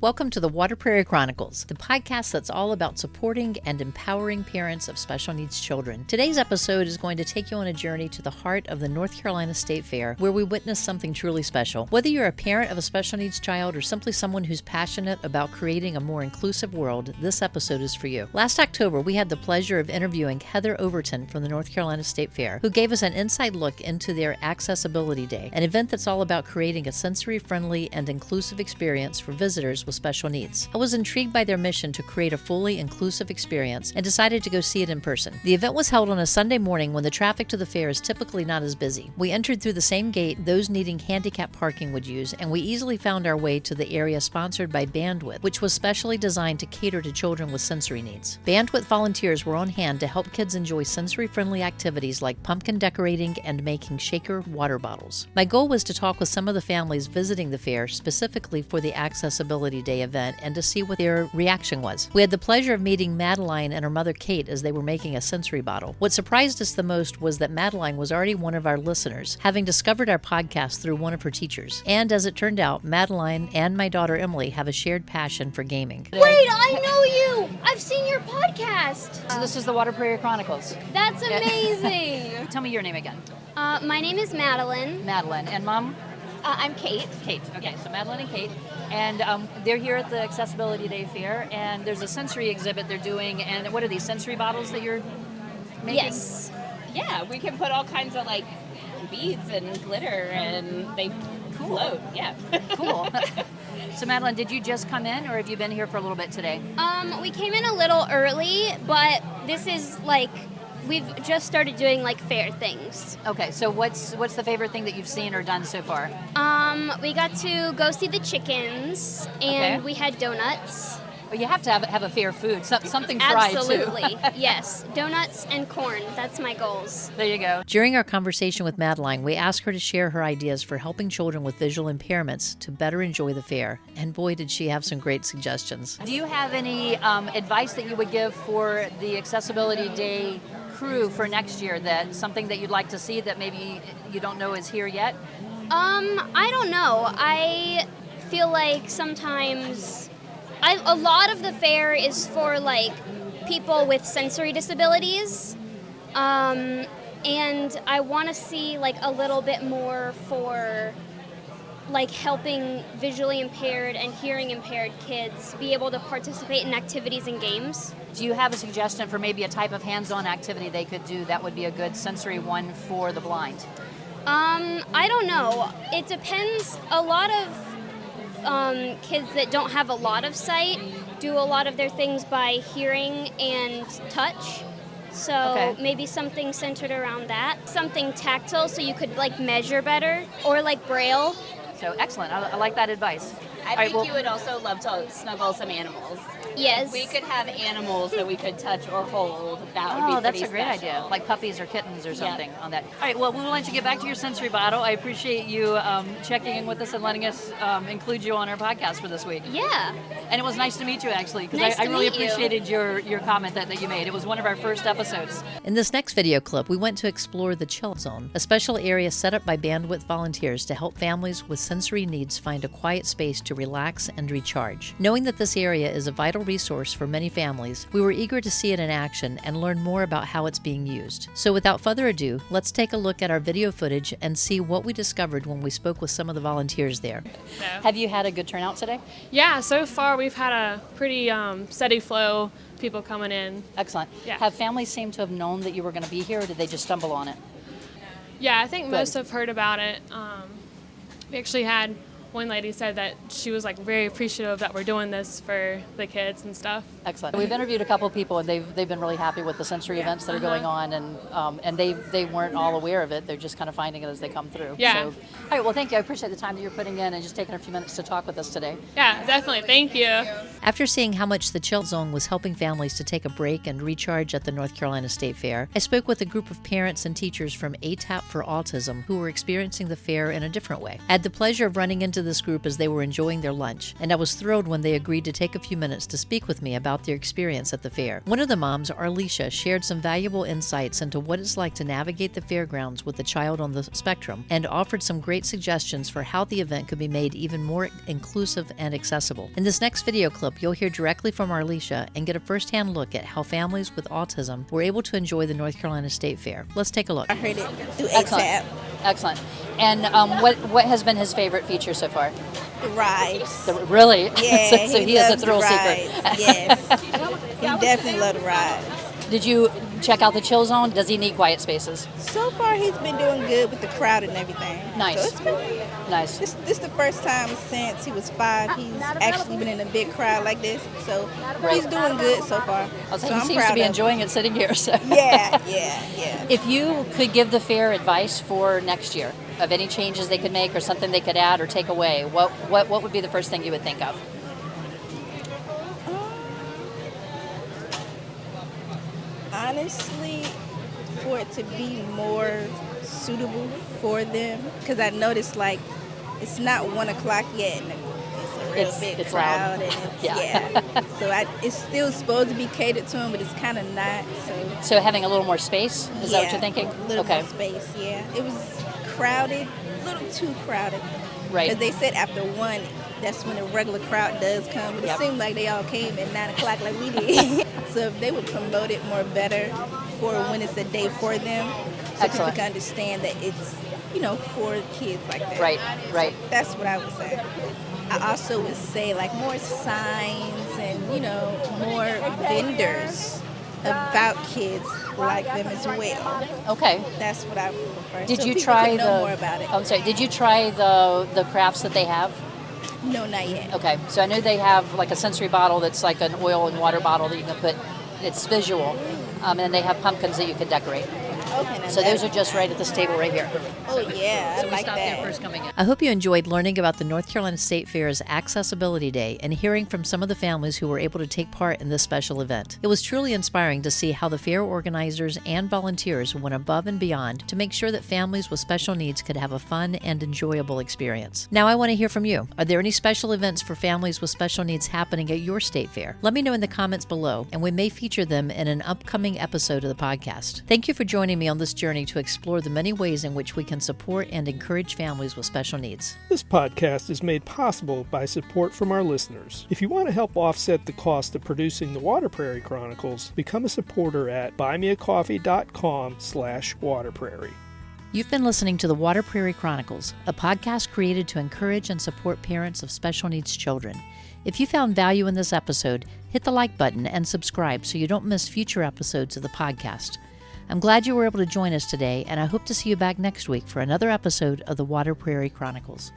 Welcome to the Water Prairie Chronicles, the podcast that's all about supporting and empowering parents of special needs children. Today's episode is going to take you on a journey to the heart of the North Carolina State Fair, where we witness something truly special. Whether you're a parent of a special needs child or simply someone who's passionate about creating a more inclusive world, this episode is for you. Last October, we had the pleasure of interviewing Heather Overton from the North Carolina State Fair, who gave us an inside look into their Accessibility Day, an event that's all about creating a sensory-friendly and inclusive experience for visitors with special needs. I was intrigued by their mission to create a fully inclusive experience and decided to go see it in person. The event was held on a Sunday morning when the traffic to the fair is typically not as busy. We entered through the same gate those needing handicap parking would use, and we easily found our way to the area sponsored by Bandwidth, which was specially designed to cater to children with sensory needs. Bandwidth volunteers were on hand to help kids enjoy sensory-friendly activities like pumpkin decorating and making shaker water bottles. My goal was to talk with some of the families visiting the fair, specifically for the Accessibility Day event, and to see what their reaction was. We had the pleasure of meeting Madeleine and her mother Kate as they were making a sensory bottle. What surprised us the most was that Madeleine was already one of our listeners, having discovered our podcast through one of her teachers. And as it turned out, Madeleine and my daughter Emily have a shared passion for gaming. Wait, I know you! I've seen your podcast! So this is the Water Prairie Chronicles. That's amazing! Tell me your name again. My name is Madeleine. Madeleine. And Mom? I'm Kate. Kate. Okay, so Madeleine and Kate. And they're here at the Accessibility Day Fair, and there's a sensory exhibit they're doing. And what are these, sensory bottles that you're making? Yes. Yeah, we can put all kinds of like beads and glitter, and they float. Yeah. Cool. So Madeleine, did you just come in, or have you been here for a little bit today? We came in a little early, but this is like, we've just started doing like fair things. Okay, so what's the favorite thing that you've seen or done so far? We got to go see the chickens, and Okay. we had donuts. Well, you have to have a fair food, something fried Absolutely, too. yes. Donuts and corn, that's my goals. There you go. During our conversation with Madeleine, we asked her to share her ideas for helping children with visual impairments to better enjoy the fair. And boy, did she have some great suggestions. Do you have any advice that you would give for the Accessibility Day crew for next year, that something that you'd like to see that maybe you don't know is here yet? I don't know. I feel like sometimes a lot of the fair is for like people with sensory disabilities, and I want to see like a little bit more for like helping visually impaired and hearing impaired kids be able to participate in activities and games. Do you have a suggestion for maybe a type of hands-on activity they could do that would be a good sensory one for the blind? I don't know. It depends. A lot of kids that don't have a lot of sight do a lot of their things by hearing and touch. So Okay. maybe something centered around that. Something tactile so you could like measure better, or like Braille. So excellent. I like that advice. I think you would also love to snuggle some animals. Yes. If we could have animals that we could touch or hold, that would be Oh, that's pretty a great special. idea. Like puppies or kittens or something on that. All right, well, we'll let you get back to your sensory bottle. I appreciate you checking in with us and letting us include you on our podcast for this week. Yeah. And it was nice to meet you, actually, because Nice I to really meet you. appreciated your comment that you made. It was one of our first episodes. In this next video clip, we went to explore the Chill Zone, a special area set up by Bandwidth volunteers to help families with sensory needs find a quiet space to relax and recharge. Knowing that this area is a vital resource for many families, we were eager to see it in action and learn more about how it's being used. So without further ado, let's take a look at our video footage and see what we discovered when we spoke with some of the volunteers there. Have you had a good turnout today? Yeah, so far we've had a pretty steady flow, people coming in. Excellent. Yeah. Have families seem to have known that you were going to be here, or did they just stumble on it? Yeah, I think Good. most have heard about it. We actually had one lady said that she was like very appreciative that we're doing this for the kids and stuff. Excellent. We've interviewed a couple of people, and they've been really happy with the sensory events that are going on, and they weren't all aware of it. They're just kind of finding it as they come through. Yeah. So, all right. Well, thank you. I appreciate the time that you're putting in and just taking a few minutes to talk with us today. Yeah, definitely. Thank you. After seeing how much the Chill Zone was helping families to take a break and recharge at the North Carolina State Fair, I spoke with a group of parents and teachers from ATAP for Autism who were experiencing the fair in a different way. I had the pleasure of running into of this group as they were enjoying their lunch, and I was thrilled when they agreed to take a few minutes to speak with me about their experience at the fair. One of the moms, Arlisha, shared some valuable insights into what it's like to navigate the fairgrounds with a child on the spectrum, and offered some great suggestions for how the event could be made even more inclusive and accessible. In this next video clip, you'll hear directly from Arlisha and get a first-hand look at how families with autism were able to enjoy the North Carolina State Fair. Let's take a look. I heard it through Excellent. ASAP. Excellent. And what has been his favorite feature so far? The rides. Really? Yeah, so he is a loves thrill the seeker. rides. Yes. He definitely loves the rides. Did you check out the chill zone? Does he need quiet spaces? So far, he's been doing good with the crowd and everything. Nice. So it's been, Nice. this is the first time since he was 5 he's actually been in a big crowd like this. So he's doing good so far. Also, So he I'm seems proud to be of him. enjoying it sitting here. So. Yeah. If you could give the fair advice for next year of any changes they could make or something they could add or take away, what would be the first thing you would think of? Honestly, for it to be more suitable for them, because I noticed like it's not 1 o'clock yet, and it's a real big it's crowd, loud. and it's, Yeah. So it's still supposed to be catered to them, but it's kind of not. So having a little more space, is that what you're thinking? A little more space, yeah. It was crowded, a little too crowded. Right. Because they said after 1, that's when the regular crowd does come. But Yep. it seemed like they all came at 9 o'clock like we did. So if they would promote it more better for when it's a day for them, so people Excellent. can understand that it's, for kids like that. Right. That's what I would say. I also would say like more signs and, more vendors about kids like them as well. Okay. That's what I would prefer. Did so you people try can know more about it. I'm sorry. Did you try the crafts that they have? No, not yet. Okay. So I know they have like a sensory bottle that's like an oil and water bottle that you can put. It's visual, and they have pumpkins that you can decorate. Okay, now So those that- are just right at this table right here. Oh yeah, I like that. coming in. I hope you enjoyed learning about the North Carolina State Fair's Accessibility Day and hearing from some of the families who were able to take part in this special event. It was truly inspiring to see how the fair organizers and volunteers went above and beyond to make sure that families with special needs could have a fun and enjoyable experience. Now I want to hear from you. Are there any special events for families with special needs happening at your state fair? Let me know in the comments below, and we may feature them in an upcoming episode of the podcast. Thank you for joining me on this journey to explore the many ways in which we can support and encourage families with special needs. This podcast is made possible by support from our listeners. If you want to help offset the cost of producing the Water Prairie Chronicles, become a supporter at buymeacoffee.com/waterprairie. You've been listening to the Water Prairie Chronicles, a podcast created to encourage and support parents of special needs children. If you found value in this episode, hit the like button and subscribe so you don't miss future episodes of the podcast. I'm glad you were able to join us today, and I hope to see you back next week for another episode of the Water Prairie Chronicles.